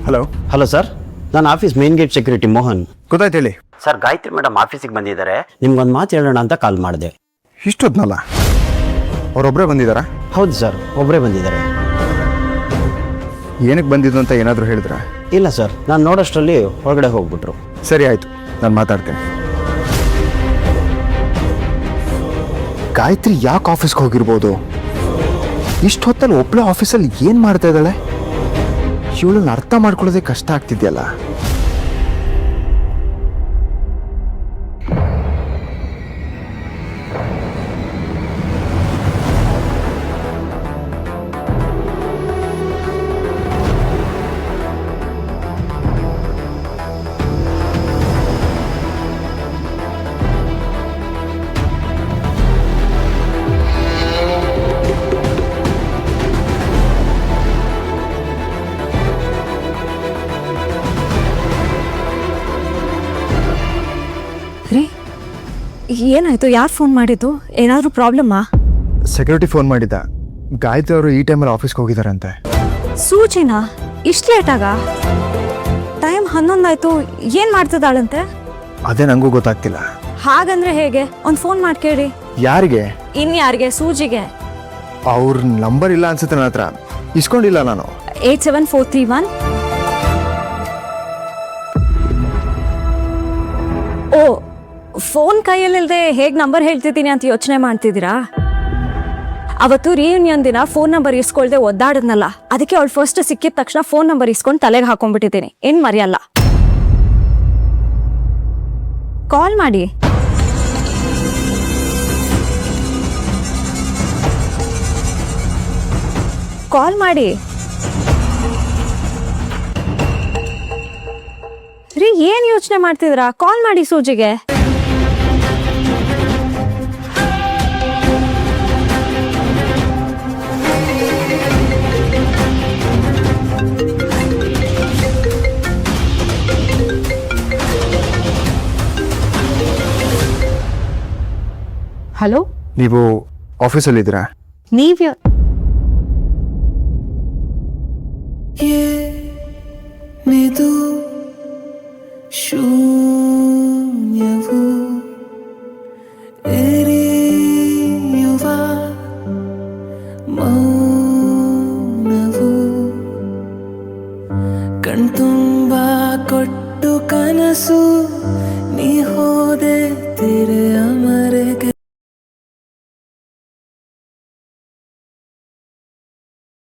Hello hello sir, ನಾನು office main gate security Mohan. ಗೊತ್ತಾಯ್ತು ಹೇಳಿ. ಸರ್, ಗಾಯತ್ರಿ ಮೇಡಮ್ ಆಫೀಸಿಗೆ ಬಂದಿದ್ದಾರೆ. ನಿಮ್ಗೊಂದು ಮಾತು ಹೇಳೋಣ ಅಂತ ಕಾಲ್ ಮಾಡಿದೆ. ಇಷ್ಟೊದ್ನಲ್ಲ ಅವರೊಬ್ಬರೇ ಬಂದಿದ್ದಾರಾ? ಹೌದು ಸರ್, ಒಬ್ಬರೇ ಬಂದಿದ್ದಾರೆ. ಏನಕ್ಕೆ ಬಂದಿದ್ದು ಅಂತ ಏನಾದರೂ ಹೇಳಿದ್ರ? ಇಲ್ಲ ಸರ್, ನಾನು ನೋಡೋಷ್ಟರಲ್ಲಿ ಹೊರಗಡೆ ಹೋಗ್ಬಿಟ್ರು. ಸರಿ ಆಯಿತು, ನಾನು ಮಾತಾಡ್ತೇನೆ. ಗಾಯತ್ರಿ ಯಾಕೆ ಆಫೀಸ್ಗೆ ಹೋಗಿರ್ಬೋದು? ಇಷ್ಟು ಹೊತ್ತಲ್ಲಿ ಒಬ್ಬಳೆ ಆಫೀಸಲ್ಲಿ ಏನು ಮಾಡ್ತಾ ಇದ್ದಾಳೆ? ಇವಳನ್ನ ಅರ್ಥ ಮಾಡ್ಕೊಳ್ಳೋದೇ ಕಷ್ಟ ಆಗ್ತಿದೆಯಲ್ಲ. ರೀ, ಏನಾಯ್ತು? ಯಾರು ಫೋನ್ ಮಾಡಿದ್ದು? ಏನಾದರೂ ಪ್ರಾಬ್ಲಮ್ಮಾ? ಸೆಕ್ಯೂರಿಟಿ ಫೋನ್ ಮಾಡಿದ್ದ. ಗಾಯತ್ರಿ ಅವರು ಈ ಟೈಮಲ್ಲಿ ಆಫೀಸ್ಗೆ ಹೋಗಿದ್ದಾರಂತೆ. ಸೂಚಿನಾ? ಇಷ್ಟು ಲೇಟಾಗ? ಟೈಮ್ 11 ಆಯ್ತು. ಏನು ಮಾಡ್ತಿದ್ದಾಳಂತೆ? ಅದೇ ನನಗೂ ಗೊತ್ತಾಗ್ತಿಲ್ಲ. ಹಾಗಂದ್ರೆ ಹೇಗೆ? ಒಂದು ಫೋನ್ ಮಾಡಿ ಕೇಳಿ. ಯಾರಿಗೆ? ಇನ್ಯಾರಿಗೆ? ಸೂಜಿಗೆ. ಅವ್ರ ನಂಬರ್ ಇಲ್ಲ ಅನ್ಸುತ್ತೆ ನನ್ನ ಹತ್ರ. ಇಸ್ಕೊಂಡಿಲ್ಲ ನಾನು. 87431. ಓ, ಫೋನ್ ಕೈಯಲ್ಲಿಲ್ಲದೆ ಹೇಗೆ ನಂಬರ್ ಹೇಳ್ತಿದ್ದೀನಿ ಅಂತ ಯೋಚನೆ ಮಾಡ್ತಿದ್ದೀರಾ? ಅವತ್ತು ರಿಯೂನಿಯನ್ ದಿನ ಫೋನ್ ನಂಬರ್ ಇಸ್ಕೊಳ್ದೆ ಒದ್ದಾಡದ್ನಲ್ಲ, ಅದಕ್ಕೆ ಅವಳು ಫಸ್ಟ್ ಸಿಕ್ಕಿದ ತಕ್ಷಣ ಫೋನ್ ನಂಬರ್ ಇಸ್ಕೊಂಡು ತಲೆಗೆ ಹಾಕೊಂಡ್ಬಿಟ್ಟಿದ್ದೀನಿ. ಏನು ಮರೆಯಲ್ಲ. ಕಾಲ್ ಮಾಡಿ. ಕಾಲ್ ಮಾಡಿ ರೀ. ಏನ್ ಯೋಚನೆ ಮಾಡ್ತಿದ್ರಾ? ಕಾಲ್ ಮಾಡಿ ಸೂಜಿಗೆ. ಹಲೋ, ನೀವು ಆಫೀಸಲ್ಲಿದ್ದೀರಾ? ನೀವ್ಯ ಮೆದು ಶೂನ್ಯವು ಎರೆಯುವ ಮೌನವು ಕಣ್ತುಂಬ ಕೊಟ್ಟು ಕನಸು ನೀ ಹೋದೆ ತೆರೆಯ ಮರೆಗೆ